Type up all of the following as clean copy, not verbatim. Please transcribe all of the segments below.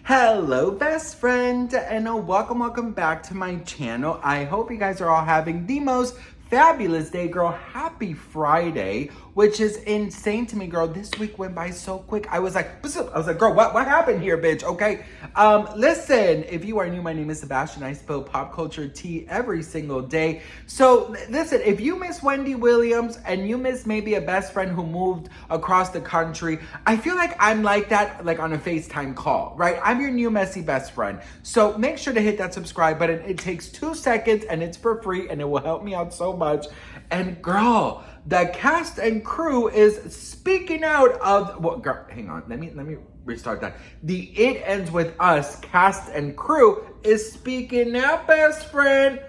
Hello, best friend, and welcome back to my channel. I hope you guys are all having the most fabulous day, girl. Happy Friday, which is insane to me, girl. This week went by so quick. I was like, girl, what happened here, bitch? Okay. Listen, if you are new, my name is Sebastian. I spill pop culture tea every single day. So listen, if you miss Wendy Williams and you miss maybe a best friend who moved across the country, I feel like I'm like that, like on a FaceTime call, right? I'm your new messy best friend. So make sure to hit that subscribe button. It takes 2 seconds and it's for free and it will help me out so much. And girl, the cast and crew is speaking out of, well, girl, hang on, let me restart that. The It Ends With Us cast and crew is speaking out, best friend.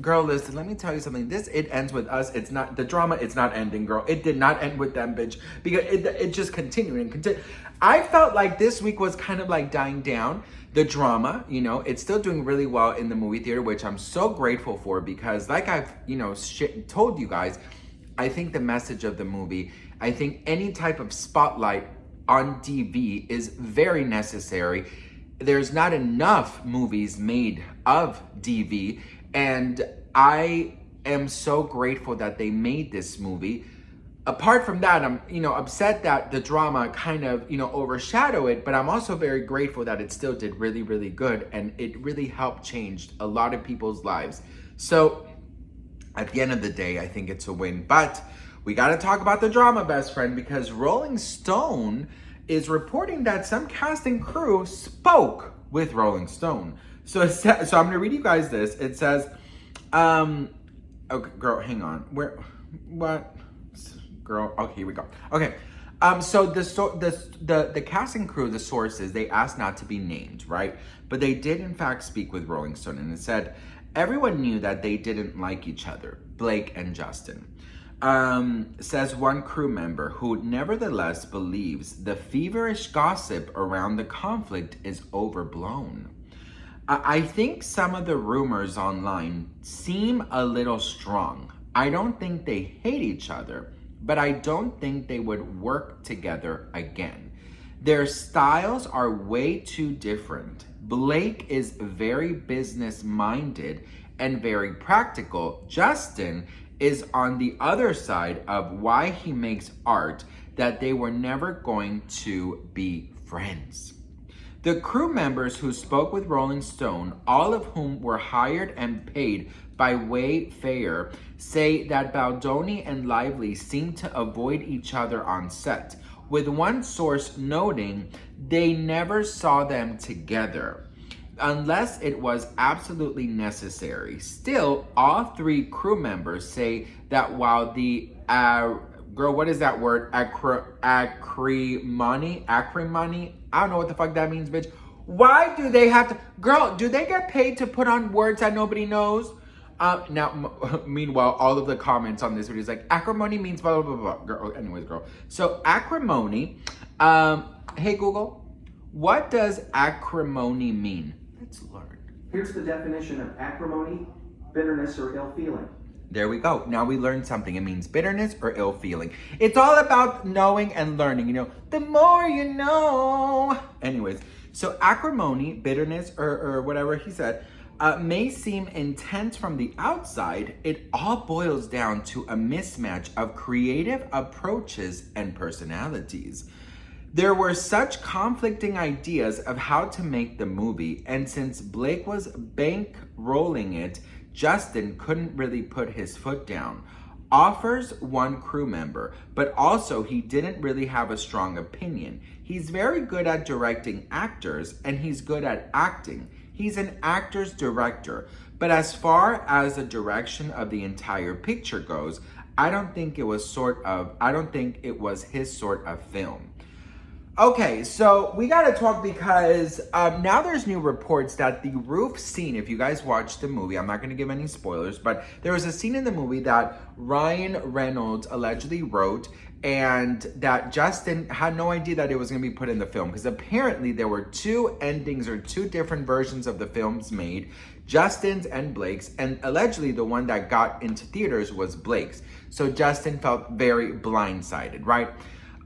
Girl, listen, let me tell you something. This It Ends With Us, it's not, the drama, it's not ending, girl. It did not end with them, bitch, because it just continued and continued. I felt like this week was kind of like dying down. The drama, you know, it's still doing really well in the movie theater, which I'm so grateful for because like I've, told you guys, I think the message of the movie, I think any type of spotlight on DV is very necessary. There's not enough movies made of DV, and I am so grateful that they made this movie. Apart from that, I'm, upset that the drama kind of, overshadowed it, but I'm also very grateful that it still did really, really good, and it really helped change a lot of people's lives. So at the end of the day, I think it's a win, but we got to talk about the drama, best friend, because Rolling Stone is reporting that some cast and crew spoke with Rolling Stone. So I'm going to read you guys this. It says, okay, girl, hang on. What? Girl, okay, here we go. Okay, so the cast and crew, the sources, they asked not to be named, right? But they did in fact speak with Rolling Stone, and it said, everyone knew that they didn't like each other, Blake and Justin. Says one crew member who nevertheless believes the feverish gossip around the conflict is overblown. I think some of the rumors online seem a little strong. I don't think they hate each other, but I don't think they would work together again. Their styles are way too different. Blake is very business-minded and very practical. Justin is on the other side of why he makes art, that they were never going to be friends. The crew members who spoke with Rolling Stone, all of whom were hired and paid by Wayfair, say that Baldoni and Lively seem to avoid each other on set, with one source noting they never saw them together, unless it was absolutely necessary. Still, all three crew members say that while the, girl, what is that word? Acrimony? I don't know what the fuck that means, bitch. Why do they have to, girl, do they get paid to put on words that nobody knows? Meanwhile, all of the comments on this video is like, acrimony means blah, blah, blah, blah. Girl, anyways, girl. So acrimony, hey Google, what does acrimony mean? Let's learn. Here's the definition of acrimony: bitterness or ill feeling. There we go. Now we learned something. It means bitterness or ill feeling. It's all about knowing and learning, the more you know. Anyways, so acrimony, bitterness, or whatever he said, may seem intense from the outside. It all boils down to a mismatch of creative approaches and personalities. There were such conflicting ideas of how to make the movie, and since Blake was bankrolling it, Justin couldn't really put his foot down. Offers one crew member, but also he didn't really have a strong opinion. He's very good at directing actors, and he's good at acting. He's an actor's director, but as far as the direction of the entire picture goes, I don't think it was his sort of film. Okay, so we gotta talk because now there's new reports that the roof scene, if you guys watched the movie, I'm not gonna give any spoilers, but there was a scene in the movie that Ryan Reynolds allegedly wrote and that Justin had no idea that it was gonna be put in the film because apparently there were two endings or two different versions of the films made, Justin's and Blake's, and allegedly the one that got into theaters was Blake's. So Justin felt very blindsided, right?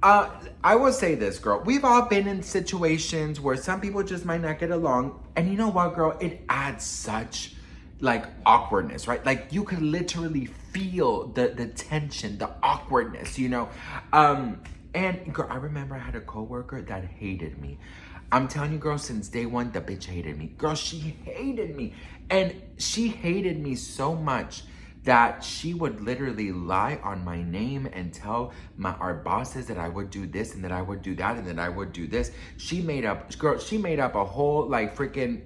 I will say this, girl. We've all been in situations where some people just might not get along. And you know what, girl? It adds such like awkwardness, right? Like you could literally feel the tension, the awkwardness, you know? And girl, I remember I had a coworker that hated me. I'm telling you, girl, since day one, the bitch hated me. Girl, she hated me. And she hated me so much that she would literally lie on my name and tell our bosses that I would do this and that I would do that and that I would do this. She made up a whole like freaking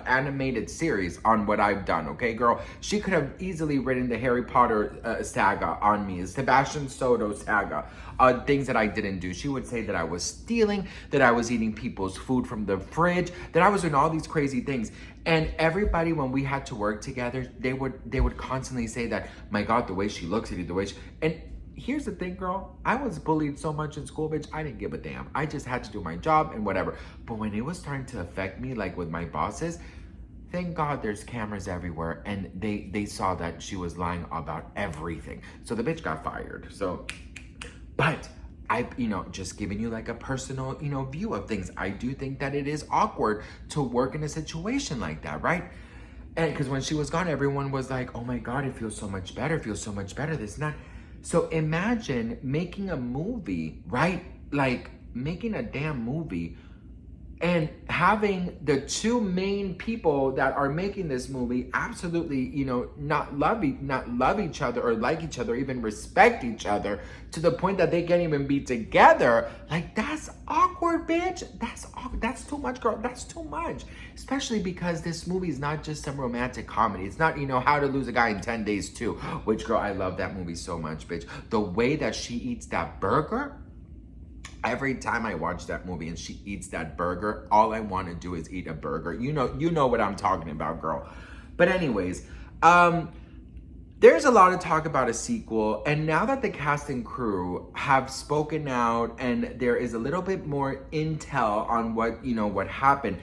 animated series on what I've done, okay, girl? She could have easily written the Harry Potter saga on me, Sebastian Soto saga, things that I didn't do. She would say that I was stealing, that I was eating people's food from the fridge, that I was doing all these crazy things. And everybody, when we had to work together, they would constantly say that, my God, the way she looks at you, the way she... And here's the thing, girl. I was bullied so much in school, bitch, I didn't give a damn. I just had to do my job and whatever. But when it was starting to affect me, like with my bosses, thank God there's cameras everywhere. And they saw that she was lying about everything. So the bitch got fired. So, but... just giving you like a personal, view of things. I do think that it is awkward to work in a situation like that, right? And because when she was gone, everyone was like, oh my God, it feels so much better. It feels so much better. This and that. So imagine making a movie, right? Like making a damn movie and having the two main people that are making this movie absolutely, not love each other or like each other, even respect each other to the point that they can't even be together. Like, that's awkward, bitch. That's too much, girl. That's too much. Especially because this movie is not just some romantic comedy. It's not, How to Lose a Guy in 10 Days too, which, girl, I love that movie so much, bitch. The way that she eats that burger, every time I watch that movie and she eats that burger, all I want to do is eat a burger. You know what I'm talking about, girl. But anyways, there's a lot of talk about a sequel, and now that the cast and crew have spoken out and there is a little bit more intel on what happened,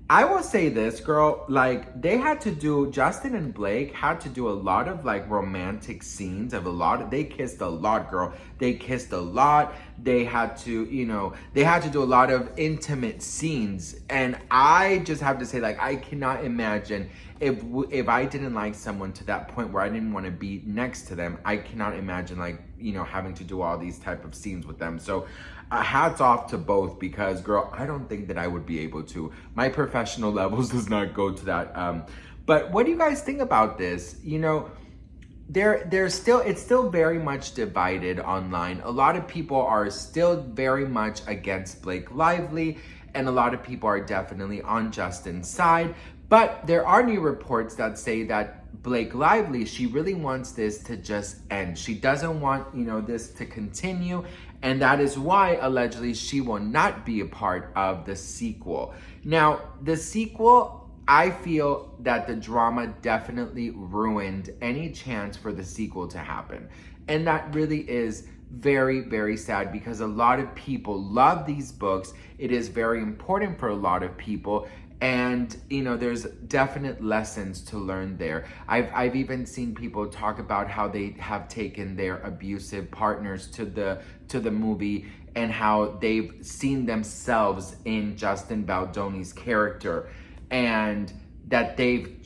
I will say this, girl, like Justin and Blake had to do a lot of like romantic scenes they kissed a lot, girl. They kissed a lot. They had to do a lot of intimate scenes. And I just have to say, like, I cannot imagine if I didn't like someone to that point where I didn't want to be next to them, I cannot imagine having to do all these type of scenes with them. So hats off to both, because girl, I don't think that I would be able to. My professional levels does not go to that. But what do you guys think about this? It's still very much divided online. A lot of people are still very much against Blake Lively, and a lot of people are definitely on Justin's side. But there are new reports that say that Blake Lively, she really wants this to just end. She doesn't want, this to continue. And that is why, allegedly, she will not be a part of the sequel. Now, the sequel, I feel that the drama definitely ruined any chance for the sequel to happen. And that really is very, very sad, because a lot of people love these books. It is very important for a lot of people. And, there's definite lessons to learn there. I've even seen people talk about how they have taken their abusive partners to the movie, and how they've seen themselves in Justin Baldoni's character, and that they've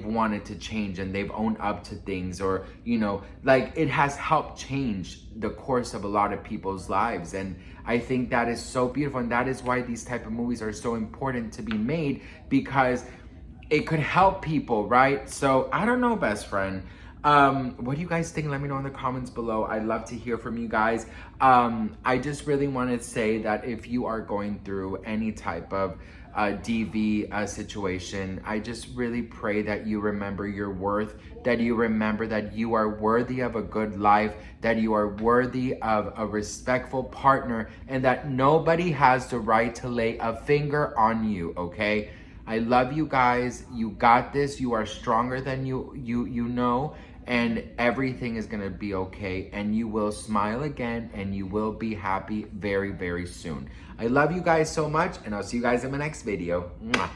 wanted to change and they've owned up to things, or, it has helped change the course of a lot of people's lives. And I think that is so beautiful. And that is why these type of movies are so important to be made, because it could help people, right? So I don't know, best friend. What do you guys think? Let me know in the comments below. I'd love to hear from you guys. I just really want to say that if you are going through any type of DV situation, I just really pray that you remember your worth, that you remember that you are worthy of a good life, that you are worthy of a respectful partner, and that nobody has the right to lay a finger on you, okay? I love you guys. You got this. You are stronger than you know, and everything is going to be okay, and you will smile again, and you will be happy very, very soon. I love you guys so much, and I'll see you guys in my next video. Mwah.